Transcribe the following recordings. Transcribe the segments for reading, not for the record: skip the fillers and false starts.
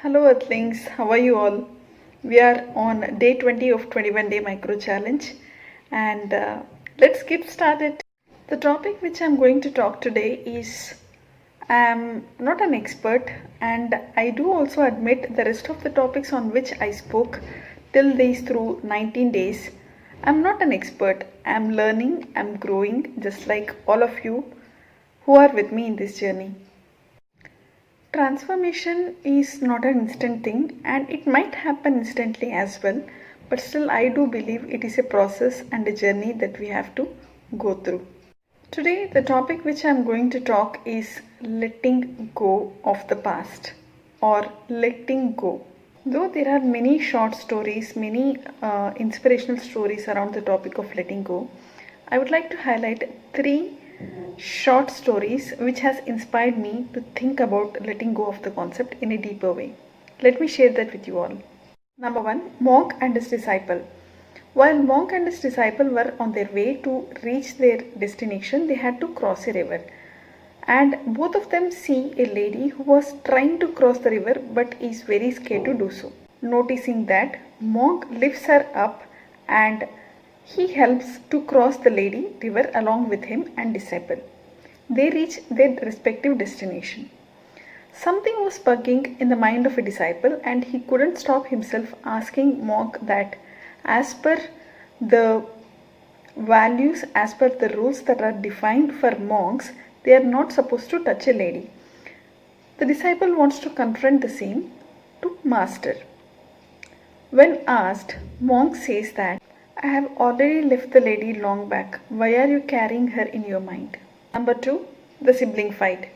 Hello Earthlings, how are you all? We are on day 20 of 21 day micro challenge and let's get started. The topic which I'm going to talk today is I'm not an expert and I do also admit the rest of the topics on which I spoke till these through 19 days. I'm not an expert, I'm learning, I'm growing just like all of you who are with me in this journey. Transformation is not an instant thing and it might happen instantly as well, but still I do believe it is a process and a journey that we have to go through. Today the topic which I am going to talk is letting go of the past or letting go. Though there are many short stories, many inspirational stories around the topic of letting go, I would like to highlight three short stories which has inspired me to think about letting go of the concept in a deeper way. Let me share that with you all. Number one, monk and his disciple. While monk and his disciple were on their way to reach their destination, they had to cross a river. And both of them see a lady who was trying to cross the river but is very scared to do so. Noticing that, monk lifts her up and he helps to cross the lady river along with him and disciple. They reach their respective destination. Something was bugging in the mind of a disciple and he couldn't stop himself asking monk that as per the values, as per the rules that are defined for monks, they are not supposed to touch a lady. The disciple wants to confront the same to master. When asked, monk says that I have already left the lady long back. Why are you carrying her in your mind? Number two, the sibling fight.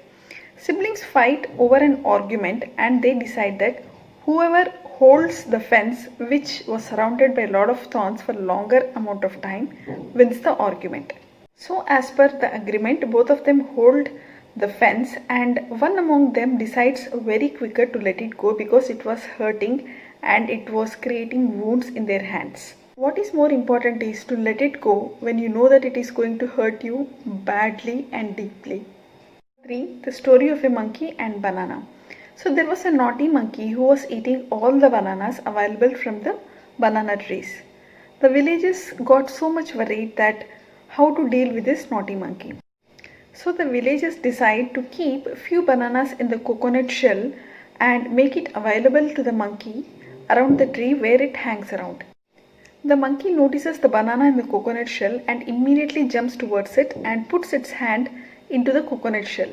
Siblings fight over an argument and they decide that whoever holds the fence which was surrounded by a lot of thorns for a longer amount of time wins the argument. So as per the agreement, both of them hold the fence and one among them decides very quicker to let it go because it was hurting and it was creating wounds in their hands. What is more important is to let it go when you know that it is going to hurt you badly and deeply. 3. The story of a monkey and banana. So there was a naughty monkey who was eating all the bananas available from the banana trees. The villagers got so much worried that how to deal with this naughty monkey. So the villagers decide to keep a few bananas in the coconut shell and make it available to the monkey around the tree where it hangs around. The monkey notices the banana in the coconut shell and immediately jumps towards it and puts its hand into the coconut shell.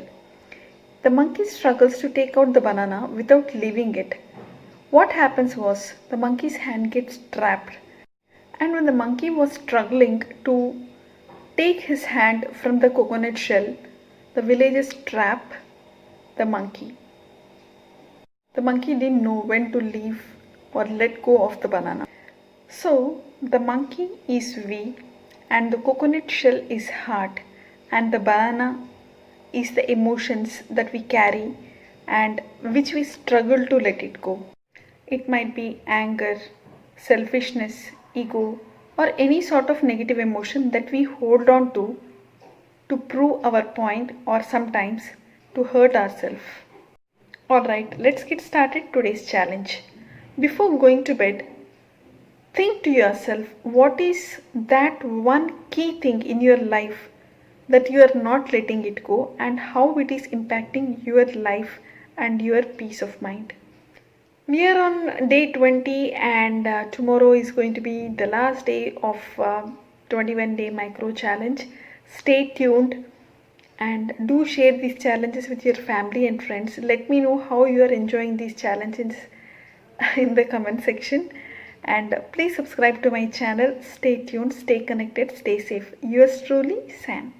The monkey struggles to take out the banana without leaving it. What happens was the monkey's hand gets trapped, and when the monkey was struggling to take his hand from the coconut shell, the villagers trap the monkey. The monkey didn't know when to leave or let go of the banana. So the monkey is we and the coconut shell is heart and the banana is the emotions that we carry and which we struggle to let it go. It might be anger, selfishness, ego or any sort of negative emotion that we hold on to prove our point or sometimes to hurt ourselves. Alright, let's get started today's challenge. Before going to bed, think to yourself, what is that one key thing in your life that you are not letting it go and how it is impacting your life and your peace of mind. We are on day 20 and tomorrow is going to be the last day of 21 day micro challenge. Stay tuned and do share these challenges with your family and friends. Let me know how you are enjoying these challenges in the comment section. And please subscribe to my channel. Stay tuned, stay connected, stay safe. Yours truly, Sam.